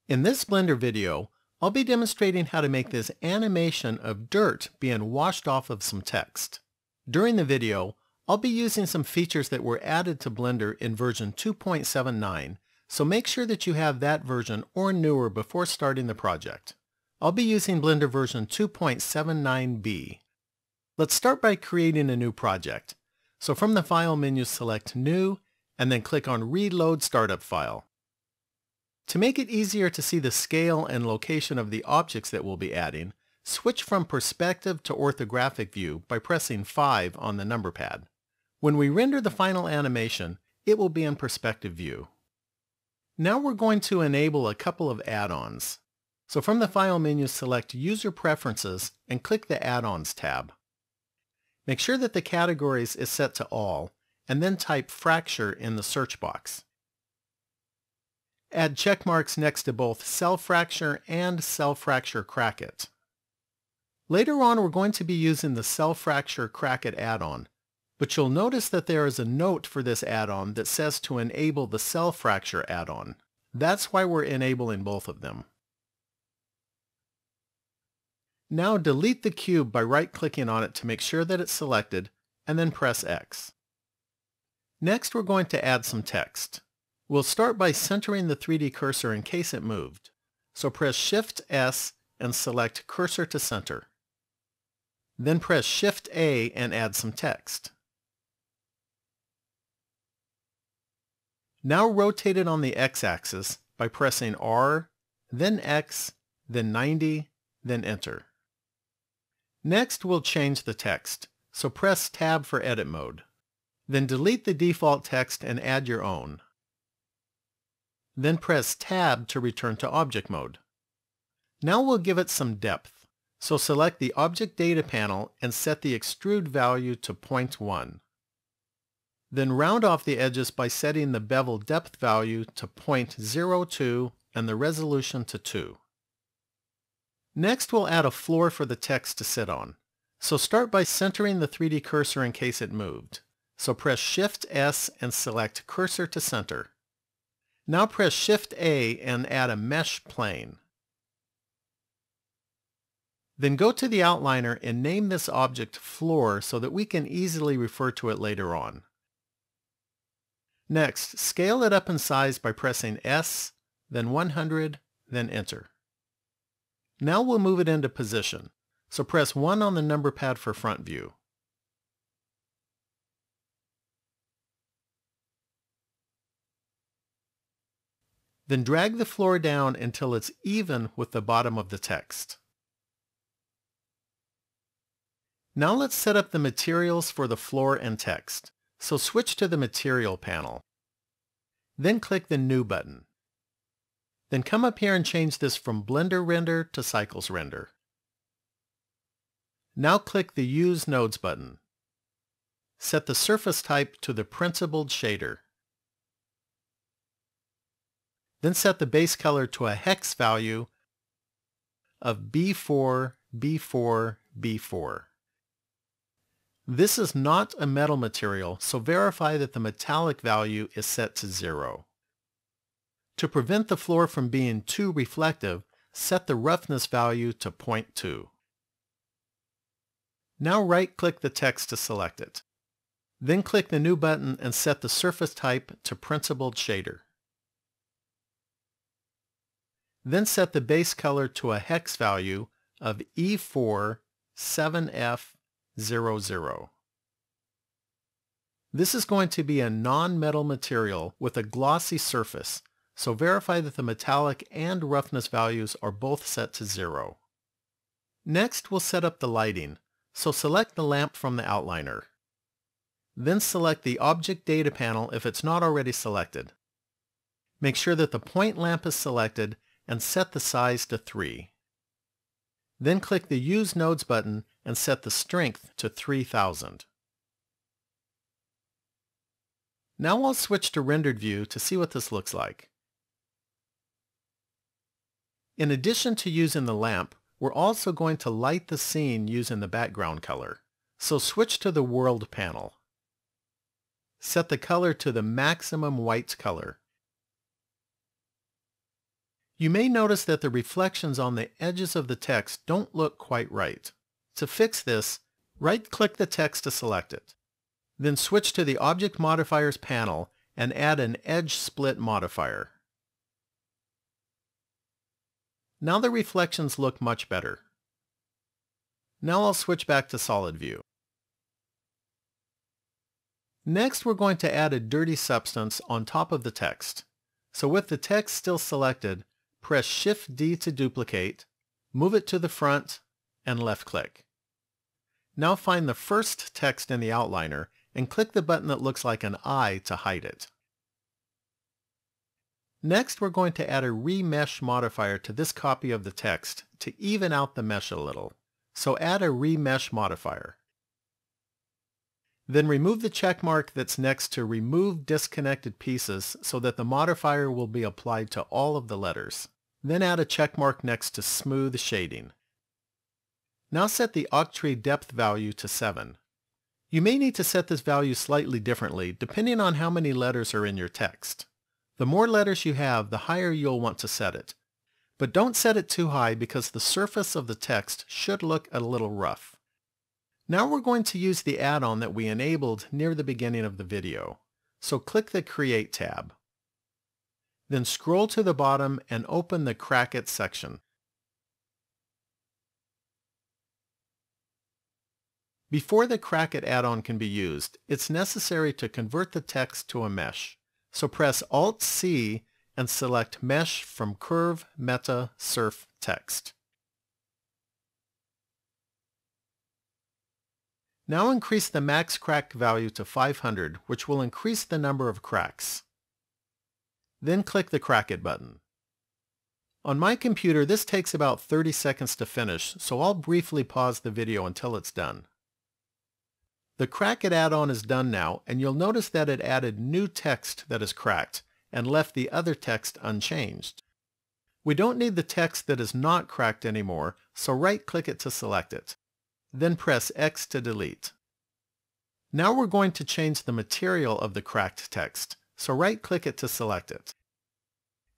In this Blender video, I'll be demonstrating how to make this animation of dirt being washed off of some text. During the video, I'll be using some features that were added to Blender in version 2.79, so make sure that you have that version or newer before starting the project. I'll be using Blender version 2.79b. Let's start by creating a new project. So from the File menu, select New, and then click on Reload Startup File. To make it easier to see the scale and location of the objects that we'll be adding, switch from Perspective to Orthographic View by pressing 5 on the number pad. When we render the final animation, it will be in Perspective View. Now we're going to enable a couple of add-ons. So from the File menu, select User Preferences and click the Add-ons tab. Make sure that the Categories is set to All, and then type Fracture in the search box. Add check marks next to both Cell Fracture and Cell Fracture Crack-It. Later on, we're going to be using the Cell Fracture Crack-It add-on, but you'll notice that there is a note for this add-on that says to enable the Cell Fracture add-on. That's why we're enabling both of them. Now delete the cube by right-clicking on it to make sure that it's selected, and then press X. Next, we're going to add some text. We'll start by centering the 3D cursor in case it moved. So press Shift-S and select Cursor to Center. Then press Shift-A and add some text. Now rotate it on the X-axis by pressing R, then X, then 90, then Enter. Next, we'll change the text, so press Tab for Edit Mode. Then delete the default text and add your own. Then press Tab to return to Object Mode. Now we'll give it some depth, so select the Object Data panel and set the Extrude value to 0.1. Then round off the edges by setting the Bevel Depth value to 0.02 and the resolution to 2. Next, we'll add a floor for the text to sit on. So start by centering the 3D cursor in case it moved. So press Shift-S and select Cursor to Center. Now press Shift-A and add a mesh plane. Then go to the outliner and name this object Floor so that we can easily refer to it later on. Next, scale it up in size by pressing S, then 100, then Enter. Now we'll move it into position, so press 1 on the number pad for front view. Then drag the floor down until it's even with the bottom of the text. Now let's set up the materials for the floor and text. So switch to the Material panel. Then click the New button. Then come up here and change this from Blender Render to Cycles Render. Now click the Use Nodes button. Set the surface type to the Principled Shader. Then set the base color to a hex value of B4, B4, B4. This is not a metal material, so verify that the metallic value is set to 0. To prevent the floor from being too reflective, set the roughness value to 0.2. Now right-click the text to select it. Then click the New button and set the surface type to Principled Shader. Then set the base color to a hex value of E4 7F00. This is going to be a non-metal material with a glossy surface, so verify that the metallic and roughness values are both set to 0. Next, we'll set up the lighting, so select the lamp from the outliner. Then select the Object Data panel if it's not already selected. Make sure that the point lamp is selected and set the size to 3. Then click the Use Nodes button and set the strength to 3000. Now I'll switch to rendered view to see what this looks like. In addition to using the lamp, we're also going to light the scene using the background color. So switch to the World panel. Set the color to the maximum white color. You may notice that the reflections on the edges of the text don't look quite right. To fix this, right-click the text to select it. Then switch to the Object Modifiers panel and add an Edge Split modifier. Now the reflections look much better. Now I'll switch back to Solid View. Next, we're going to add a dirty substance on top of the text. So with the text still selected, press Shift-D to duplicate, move it to the front, and left-click. Now find the first text in the outliner and click the button that looks like an eye to hide it. Next, we're going to add a Remesh modifier to this copy of the text to even out the mesh a little. So add a Remesh modifier. Then remove the check mark that's next to Remove Disconnected Pieces so that the modifier will be applied to all of the letters. Then add a check mark next to Smooth Shading. Now set the Octree depth value to 7. You may need to set this value slightly differently depending on how many letters are in your text. The more letters you have, the higher you'll want to set it. But don't set it too high because the surface of the text should look a little rough. Now we're going to use the add-on that we enabled near the beginning of the video. So click the Create tab. Then scroll to the bottom and open the Crack It section. Before the Crack It add-on can be used, it's necessary to convert the text to a mesh. So press Alt-C and select Mesh from Curve, Meta, Surf, Text. Now increase the max crack value to 500, which will increase the number of cracks. Then click the Crack It button. On my computer, this takes about 30 seconds to finish, so I'll briefly pause the video until it's done. The Crack It add-on is done now, and you'll notice that it added new text that is cracked and left the other text unchanged. We don't need the text that is not cracked anymore, so right-click it to select it. Then press X to delete. Now we're going to change the material of the cracked text, so right-click it to select it.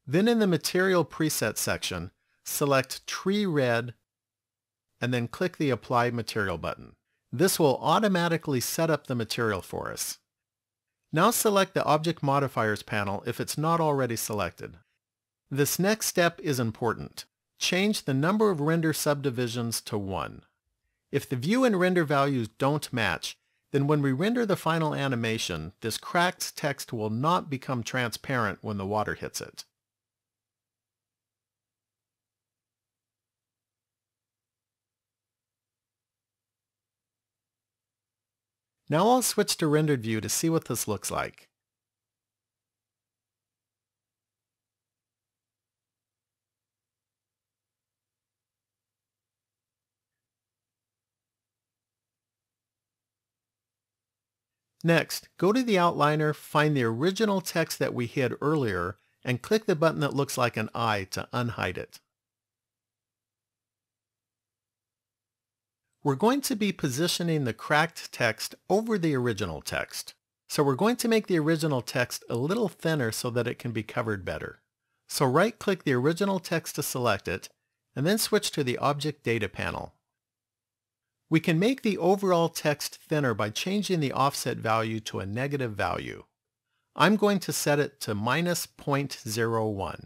Then in the Material Preset section, select Tree Red, and then click the Apply Material button. This will automatically set up the material for us. Now select the Object Modifiers panel if it's not already selected. This next step is important. Change the number of render subdivisions to 1. If the view and render values don't match, then when we render the final animation, this cracked text will not become transparent when the water hits it. Now I'll switch to rendered view to see what this looks like. Next, go to the outliner, find the original text that we hid earlier, and click the button that looks like an eye to unhide it. We're going to be positioning the cracked text over the original text. So we're going to make the original text a little thinner so that it can be covered better. So right-click the original text to select it, and then switch to the Object Data panel. We can make the overall text thinner by changing the offset value to a negative value. I'm going to set it to -0.01.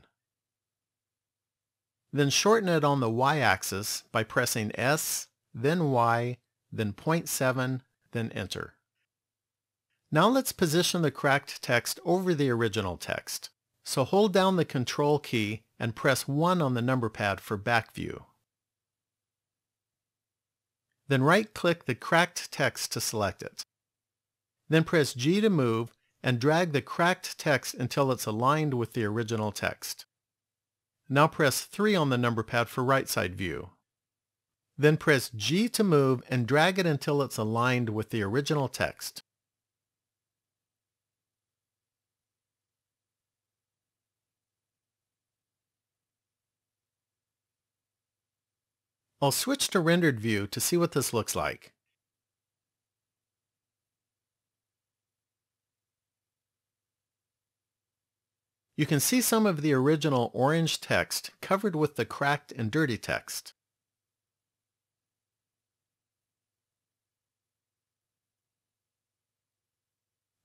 Then shorten it on the y-axis by pressing S, then Y, then 0.7, then Enter. Now let's position the cracked text over the original text. So hold down the Control key and press 1 on the number pad for back view. Then right-click the cracked text to select it. Then press G to move and drag the cracked text until it's aligned with the original text. Now press 3 on the number pad for right side view. Then press G to move and drag it until it's aligned with the original text. I'll switch to rendered view to see what this looks like. You can see some of the original orange text covered with the cracked and dirty text.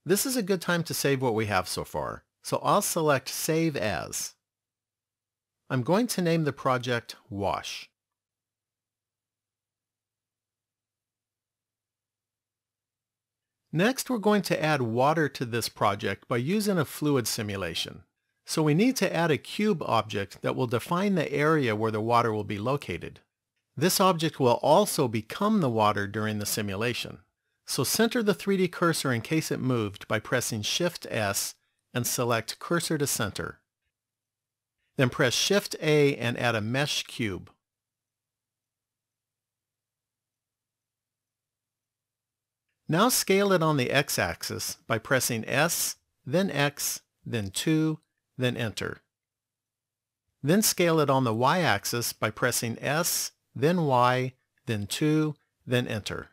This is a good time to save what we have so far, so I'll select Save As. I'm going to name the project Wash. Next, we're going to add water to this project by using a fluid simulation. So we need to add a cube object that will define the area where the water will be located. This object will also become the water during the simulation. So center the 3D cursor in case it moved by pressing Shift S and select Cursor to Center. Then press Shift A and add a mesh cube. Now scale it on the x-axis by pressing S, then X, then 2, then Enter. Then scale it on the y-axis by pressing S, then Y, then 2, then Enter.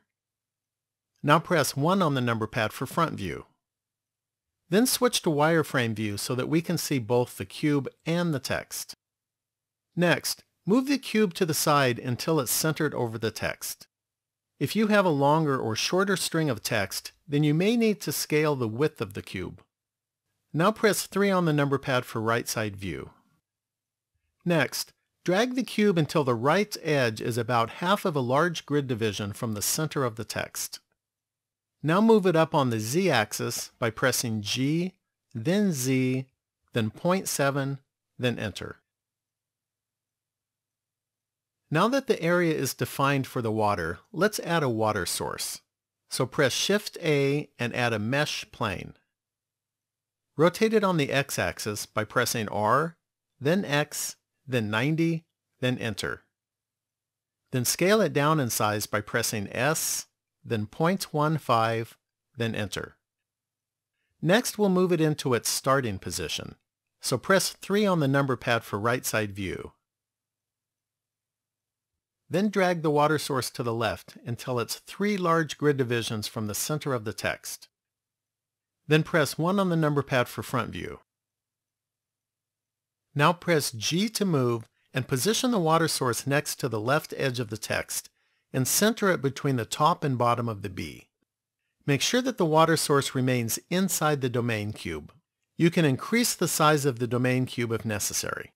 Now press 1 on the number pad for front view. Then switch to wireframe view so that we can see both the cube and the text. Next, move the cube to the side until it's centered over the text. If you have a longer or shorter string of text, then you may need to scale the width of the cube. Now press 3 on the number pad for right side view. Next, drag the cube until the right edge is about half of a large grid division from the center of the text. Now move it up on the z-axis by pressing G, then Z, then 0.7, then Enter. Now that the area is defined for the water, let's add a water source. So press Shift A and add a mesh plane. Rotate it on the x-axis by pressing R, then X, then 90, then Enter. Then scale it down in size by pressing S, then 0.15, then Enter. Next, we'll move it into its starting position. So press 3 on the number pad for right side view. Then drag the water source to the left until it's 3 large grid divisions from the center of the text. Then press 1 on the number pad for front view. Now press G to move and position the water source next to the left edge of the text and center it between the top and bottom of the B. Make sure that the water source remains inside the domain cube. You can increase the size of the domain cube if necessary.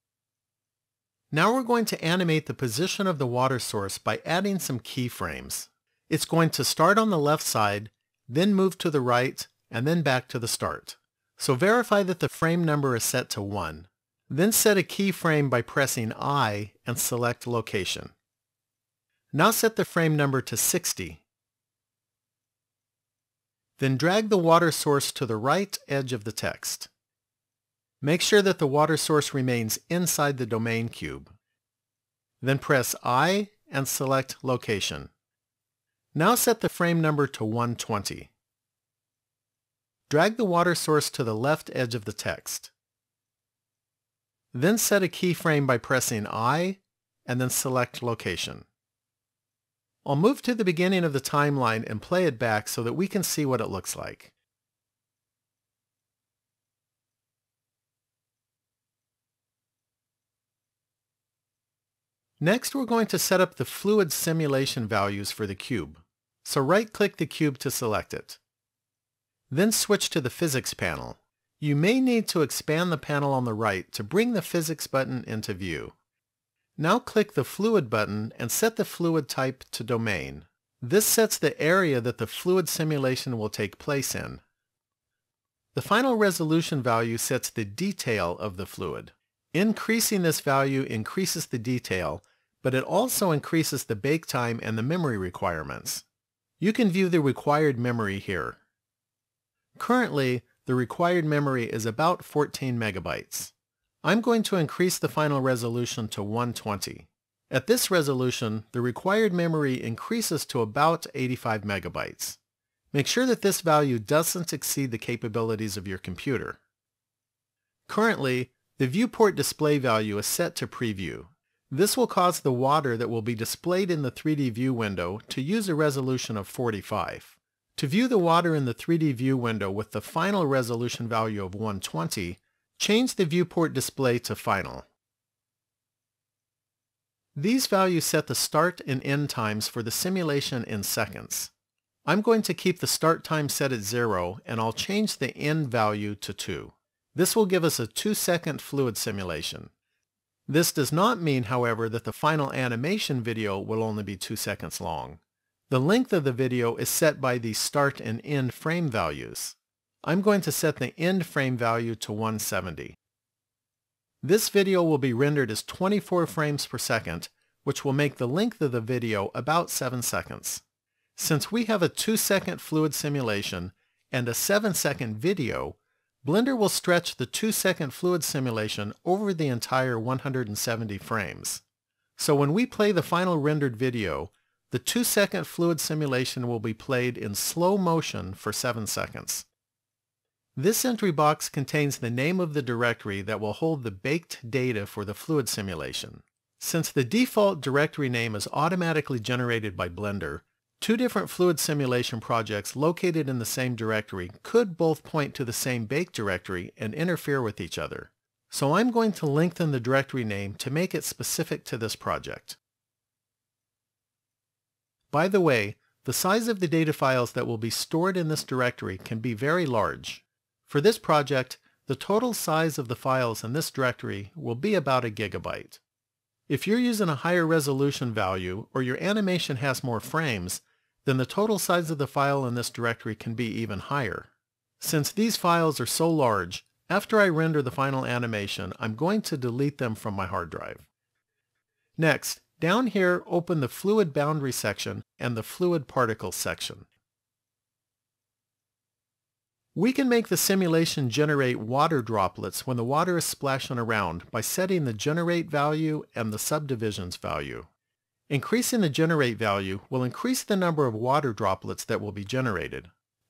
Now we're going to animate the position of the water source by adding some keyframes. It's going to start on the left side, then move to the right, and then back to the start. So verify that the frame number is set to 1. Then set a keyframe by pressing I and select Location. Now set the frame number to 60. Then drag the water source to the right edge of the text. Make sure that the water source remains inside the domain cube. Then press I and select Location. Now set the frame number to 120. Drag the water source to the left edge of the text. Then set a keyframe by pressing I and then select Location. I'll move to the beginning of the timeline and play it back so that we can see what it looks like. Next, we're going to set up the fluid simulation values for the cube. So right-click the cube to select it. Then switch to the Physics panel. You may need to expand the panel on the right to bring the Physics button into view. Now click the Fluid button and set the fluid type to Domain. This sets the area that the fluid simulation will take place in. The final resolution value sets the detail of the fluid. Increasing this value increases the detail, but it also increases the bake time and the memory requirements. You can view the required memory here. Currently, the required memory is about 14 megabytes. I'm going to increase the final resolution to 120. At this resolution, the required memory increases to about 85 megabytes. Make sure that this value doesn't exceed the capabilities of your computer. Currently, the viewport display value is set to preview. This will cause the water that will be displayed in the 3D view window to use a resolution of 45. To view the water in the 3D view window with the final resolution value of 120, Change the viewport display to Final. These values set the start and end times for the simulation in seconds. I'm going to keep the start time set at 0, and I'll change the end value to 2. This will give us a 2-second fluid simulation. This does not mean, however, that the final animation video will only be 2 seconds long. The length of the video is set by the start and end frame values. I'm going to set the end frame value to 170. This video will be rendered as 24 frames per second, which will make the length of the video about 7 seconds. Since we have a 2-second fluid simulation and a 7-second video, Blender will stretch the 2-second fluid simulation over the entire 170 frames. So when we play the final rendered video, the 2-second fluid simulation will be played in slow motion for 7 seconds. This entry box contains the name of the directory that will hold the baked data for the fluid simulation. Since the default directory name is automatically generated by Blender, 2 different fluid simulation projects located in the same directory could both point to the same bake directory and interfere with each other. So I'm going to lengthen the directory name to make it specific to this project. By the way, the size of the data files that will be stored in this directory can be very large. For this project, the total size of the files in this directory will be about a gigabyte. If you're using a higher resolution value or your animation has more frames, then the total size of the file in this directory can be even higher. Since these files are so large, after I render the final animation, I'm going to delete them from my hard drive. Next, down here, open the Fluid Boundary section and the Fluid Particles section. We can make the simulation generate water droplets when the water is splashing around by setting the generate value and the subdivisions value. Increasing the generate value will increase the number of water droplets that will be generated.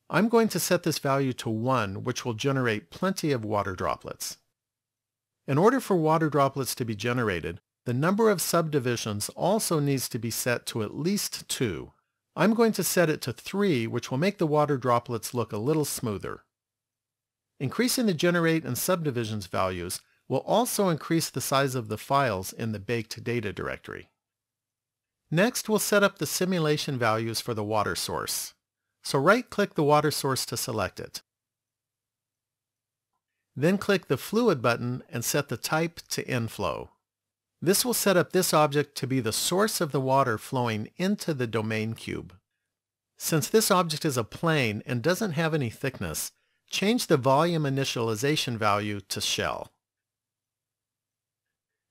I'm going to set this value to 1, which will generate plenty of water droplets. In order for water droplets to be generated, the number of subdivisions also needs to be set to at least 2. I'm going to set it to 3, which will make the water droplets look a little smoother. Increasing the generate and subdivisions values will also increase the size of the files in the baked data directory. Next, we'll set up the simulation values for the water source. So right-click the water source to select it. Then click the Fluid button and set the type to Inflow. This will set up this object to be the source of the water flowing into the domain cube. Since this object is a plane and doesn't have any thickness, change the volume initialization value to shell.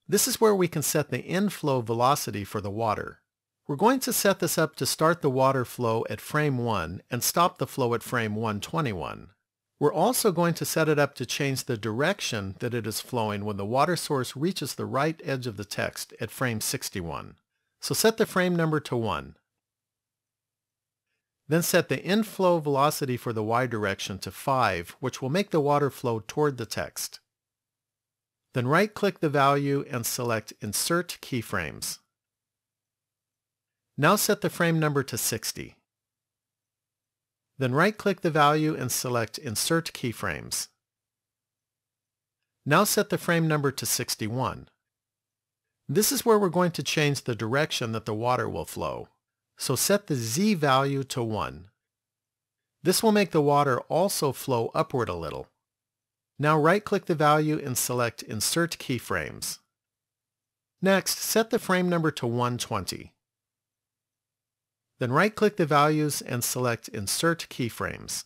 This is where we can set the inflow velocity for the water. We're going to set this up to start the water flow at frame 1 and stop the flow at frame 121. We're also going to set it up to change the direction that it is flowing when the water source reaches the right edge of the text at frame 61. So set the frame number to 1. Then set the inflow velocity for the y direction to 5, which will make the water flow toward the text. Then right-click the value and select Insert Keyframes. Now set the frame number to 60. Then right-click the value and select Insert Keyframes. Now set the frame number to 61. This is where we're going to change the direction that the water will flow. So set the Z value to 1. This will make the water also flow upward a little. Now right-click the value and select Insert Keyframes. Next, set the frame number to 120. Then right-click the values and select Insert Keyframes.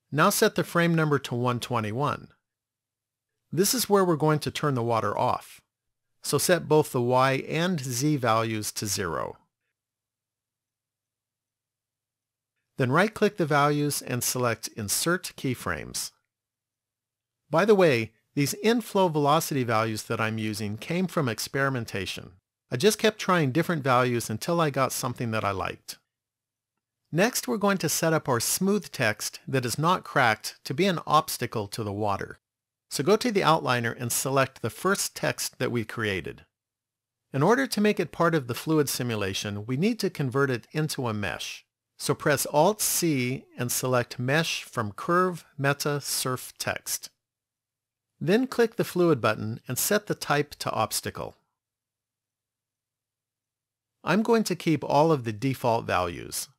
Now set the frame number to 121. This is where we're going to turn the water off. So set both the Y and Z values to 0. Then right-click the values and select Insert Keyframes. By the way, these inflow velocity values that I'm using came from experimentation. I just kept trying different values until I got something that I liked. Next, we're going to set up our smooth text that is not cracked to be an obstacle to the water. So go to the outliner and select the first text that we created. In order to make it part of the fluid simulation, we need to convert it into a mesh. So press Alt-C and select Mesh from Curve Meta Surf Text. Then click the Fluid button and set the type to Obstacle. I'm going to keep all of the default values.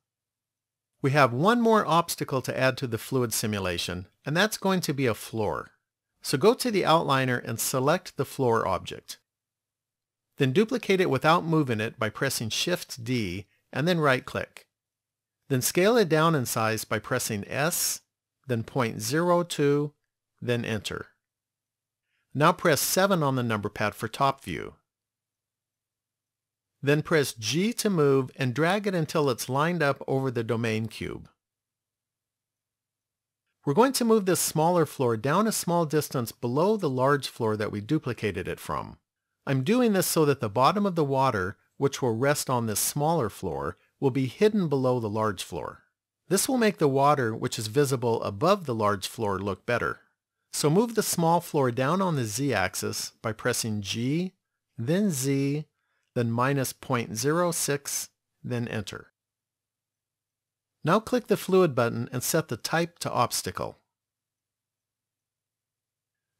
We have one more obstacle to add to the fluid simulation, and that's going to be a floor. So go to the outliner and select the floor object. Then duplicate it without moving it by pressing Shift-D and then right-click. Then scale it down in size by pressing S, then 0.02, then Enter. Now press 7 on the number pad for top view. Then press G to move and drag it until it's lined up over the domain cube. We're going to move this smaller floor down a small distance below the large floor that we duplicated it from. I'm doing this so that the bottom of the water, which will rest on this smaller floor, will be hidden below the large floor. This will make the water, which is visible above the large floor, look better. So move the small floor down on the Z-axis by pressing G, then Z, then minus 0.06, then Enter. Now click the Fluid button and set the type to Obstacle.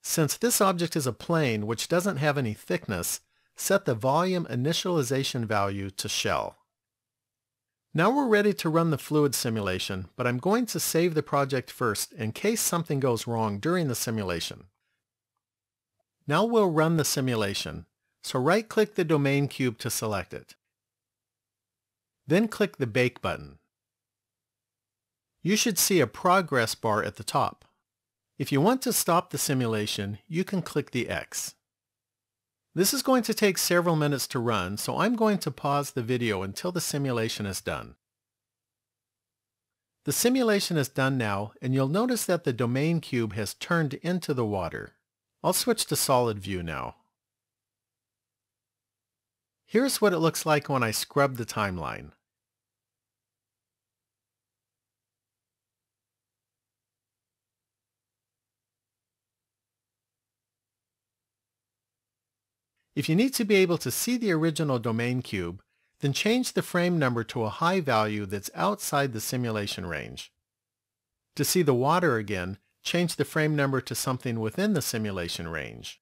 Since this object is a plane which doesn't have any thickness, set the Volume Initialization value to Shell. Now we're ready to run the fluid simulation, but I'm going to save the project first in case something goes wrong during the simulation. Now we'll run the simulation. So right-click the domain cube to select it. Then click the Bake button. You should see a progress bar at the top. If you want to stop the simulation, you can click the X. This is going to take several minutes to run, so I'm going to pause the video until the simulation is done. The simulation is done now, and you'll notice that the domain cube has turned into the water. I'll switch to solid view now. Here's what it looks like when I scrub the timeline. If you need to be able to see the original domain cube, then change the frame number to a high value that's outside the simulation range. To see the water again, change the frame number to something within the simulation range.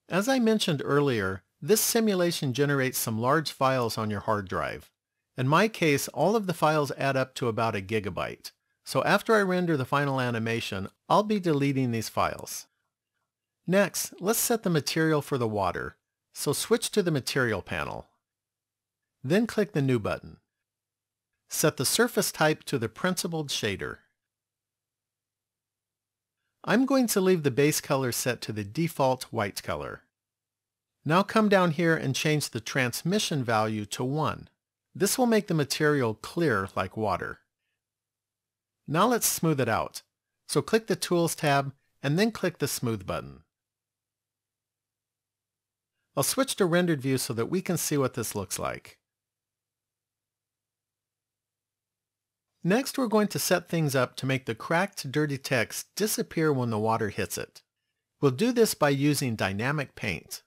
As I mentioned earlier, this simulation generates some large files on your hard drive. In my case, all of the files add up to about 1 gigabyte. So after I render the final animation, I'll be deleting these files. Next, let's set the material for the water. So switch to the Material panel. Then click the New button. Set the surface type to the Principled shader. I'm going to leave the base color set to the default white color. Now come down here and change the transmission value to 1. This will make the material clear like water. Now let's smooth it out. So click the Tools tab and then click the Smooth button. I'll switch to rendered view so that we can see what this looks like. Next, we're going to set things up to make the cracked, dirty text disappear when the water hits it. We'll do this by using Dynamic Paint.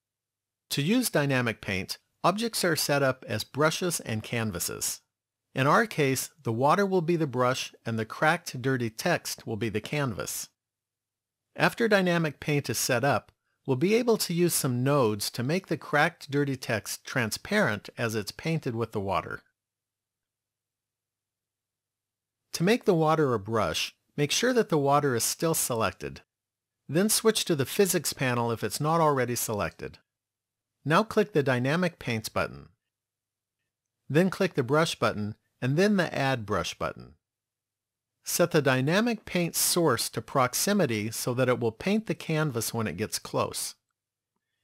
To use Dynamic Paint, objects are set up as brushes and canvases. In our case, the water will be the brush and the cracked, dirty text will be the canvas. After Dynamic Paint is set up, we'll be able to use some nodes to make the cracked, dirty text transparent as it's painted with the water. To make the water a brush, make sure that the water is still selected. Then switch to the Physics panel if it's not already selected. Now click the Dynamic Paints button. Then click the Brush button and then the Add Brush button. Set the Dynamic Paint source to proximity so that it will paint the canvas when it gets close.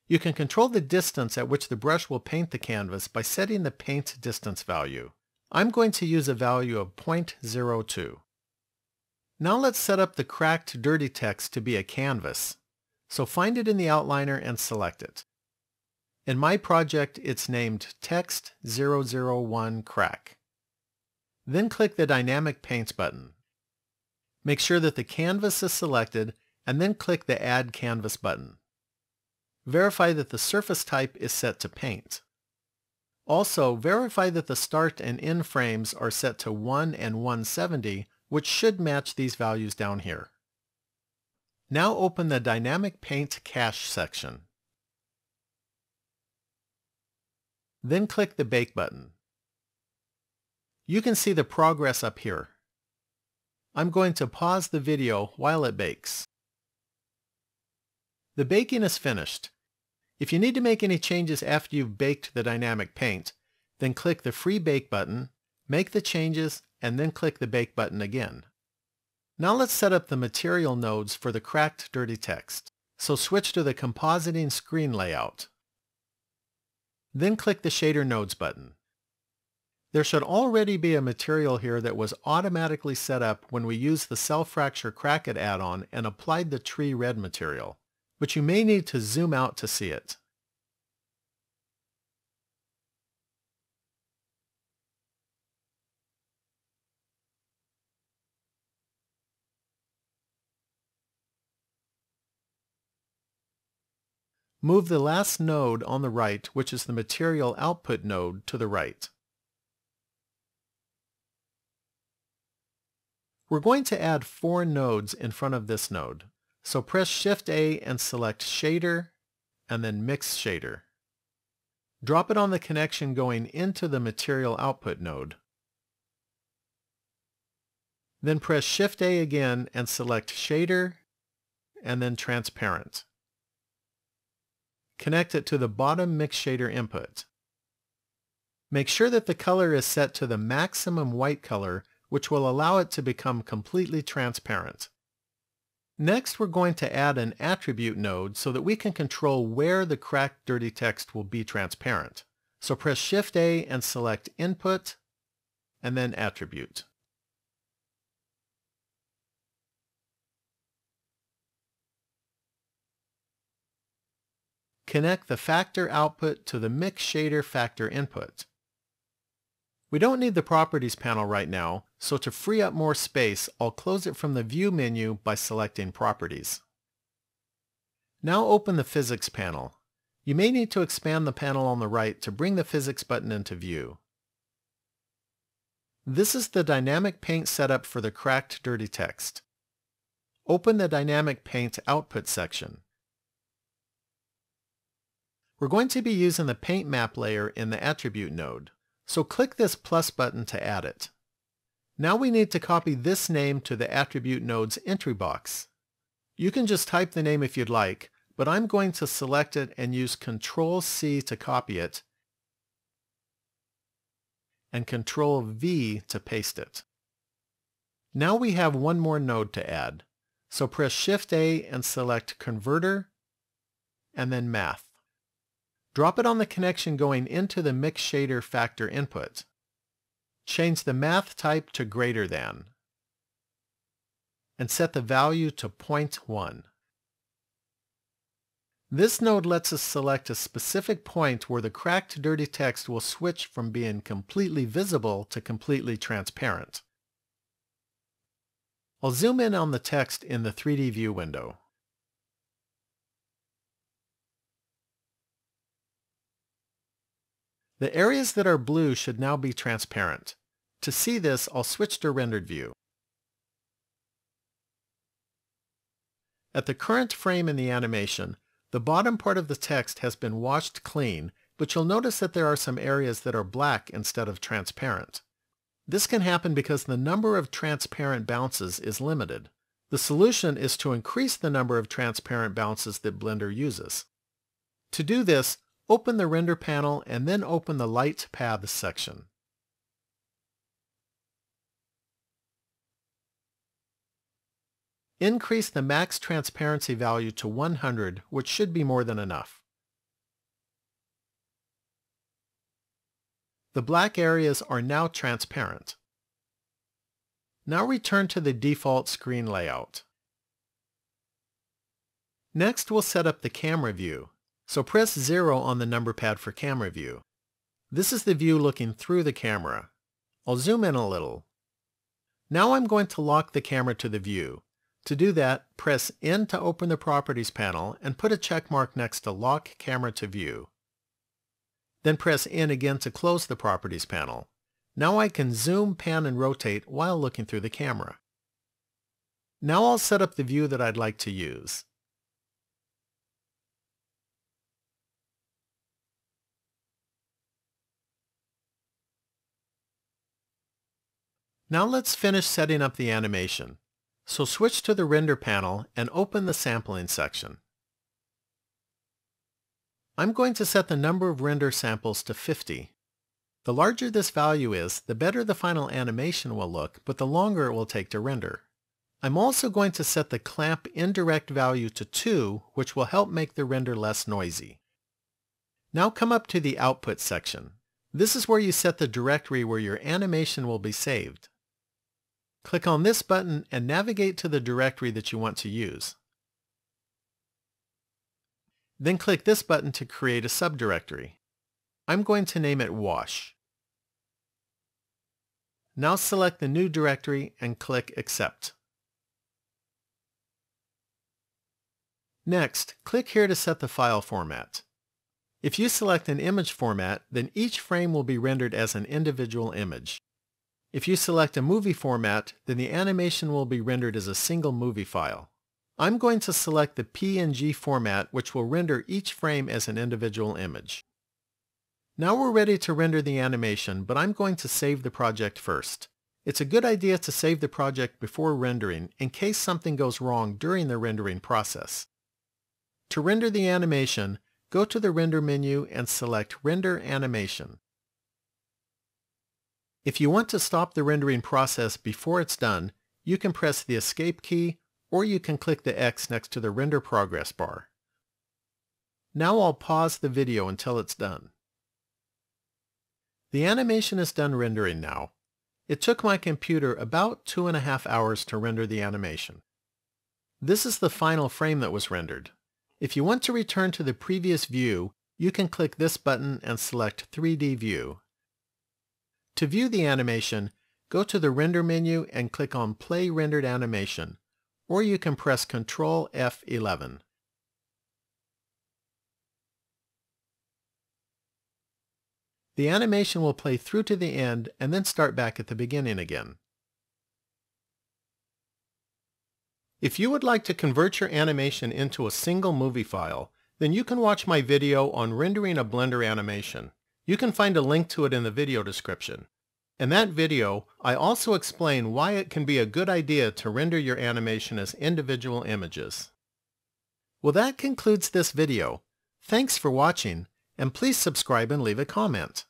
You can control the distance at which the brush will paint the canvas by setting the paint distance value. I'm going to use a value of 0.02. Now let's set up the cracked, dirty text to be a canvas. So find it in the outliner and select it. In my project, it's named Text 001 Crack. Then click the Dynamic Paints button. Make sure that the canvas is selected and then click the Add Canvas button. Verify that the surface type is set to Paint. Also, verify that the start and end frames are set to 1 and 170, which should match these values down here. Now open the Dynamic Paint Cache section. Then click the Bake button. You can see the progress up here. I'm going to pause the video while it bakes. The baking is finished. If you need to make any changes after you've baked the dynamic paint, then click the Free Bake button, make the changes, and then click the Bake button again. Now let's set up the material nodes for the cracked, dirty text. So switch to the Compositing screen layout. Then click the Shader Nodes button. There should already be a material here that was automatically set up when we used the Cell Fracture Crack It add-on and applied the tree red material, but you may need to zoom out to see it. Move the last node on the right, which is the Material Output node, to the right. We're going to add 4 nodes in front of this node. So press Shift-A and select Shader, and then Mix Shader. Drop it on the connection going into the Material Output node. Then press Shift-A again and select Shader, and then Transparent. Connect it to the bottom Mix Shader input. Make sure that the color is set to the maximum white color, which will allow it to become completely transparent. Next, we're going to add an attribute node so that we can control where the cracked, dirty text will be transparent. So press Shift-A and select Input, and then Attribute. Connect the Factor output to the Mix Shader Factor input. We don't need the Properties panel right now, so to free up more space, I'll close it from the View menu by selecting Properties. Now open the Physics panel. You may need to expand the panel on the right to bring the Physics button into view. This is the Dynamic Paint setup for the cracked, dirty text. Open the Dynamic Paint Output section. We're going to be using the Paint Map layer in the Attribute node, so click this plus button to add it. Now we need to copy this name to the Attribute node's entry box. You can just type the name if you'd like, but I'm going to select it and use Ctrl-C to copy it, and Ctrl-V to paste it. Now we have one more node to add, so press Shift-A and select Converter, and then Math. Drop it on the connection going into the Mix Shader Factor input. Change the math type to greater than, and set the value to 0.1. This node lets us select a specific point where the cracked, dirty text will switch from being completely visible to completely transparent. I'll zoom in on the text in the 3D view window. The areas that are blue should now be transparent. To see this, I'll switch to rendered view. At the current frame in the animation, the bottom part of the text has been washed clean, but you'll notice that there are some areas that are black instead of transparent. This can happen because the number of transparent bounces is limited. The solution is to increase the number of transparent bounces that Blender uses. To do this, open the Render panel and then open the Light Paths section. Increase the max transparency value to 100, which should be more than enough. The black areas are now transparent. Now return to the default screen layout. Next, we'll set up the camera view. So press 0 on the number pad for camera view. This is the view looking through the camera. I'll zoom in a little. Now I'm going to lock the camera to the view. To do that, press N to open the Properties panel and put a check mark next to Lock Camera to View. Then press N again to close the Properties panel. Now I can zoom, pan, and rotate while looking through the camera. Now I'll set up the view that I'd like to use. Now let's finish setting up the animation. So switch to the Render panel and open the Sampling section. I'm going to set the number of render samples to 50. The larger this value is, the better the final animation will look, but the longer it will take to render. I'm also going to set the clamp indirect value to 2, which will help make the render less noisy. Now come up to the Output section. This is where you set the directory where your animation will be saved. Click on this button and navigate to the directory that you want to use. Then click this button to create a subdirectory. I'm going to name it Wash. Now select the new directory and click Accept. Next, click here to set the file format. If you select an image format, then each frame will be rendered as an individual image. If you select a movie format, then the animation will be rendered as a single movie file. I'm going to select the PNG format, which will render each frame as an individual image. Now we're ready to render the animation, but I'm going to save the project first. It's a good idea to save the project before rendering in case something goes wrong during the rendering process. To render the animation, go to the Render menu and select Render Animation. If you want to stop the rendering process before it's done, you can press the Escape key, or you can click the X next to the Render Progress bar. Now I'll pause the video until it's done. The animation is done rendering now. It took my computer about 2.5 hours to render the animation. This is the final frame that was rendered. If you want to return to the previous view, you can click this button and select 3D View. To view the animation, go to the Render menu and click on Play Rendered Animation, or you can press Ctrl F11. The animation will play through to the end and then start back at the beginning again. If you would like to convert your animation into a single movie file, then you can watch my video on rendering a Blender animation. You can find a link to it in the video description. In that video, I also explain why it can be a good idea to render your animation as individual images. Well, that concludes this video. Thanks for watching, and please subscribe and leave a comment.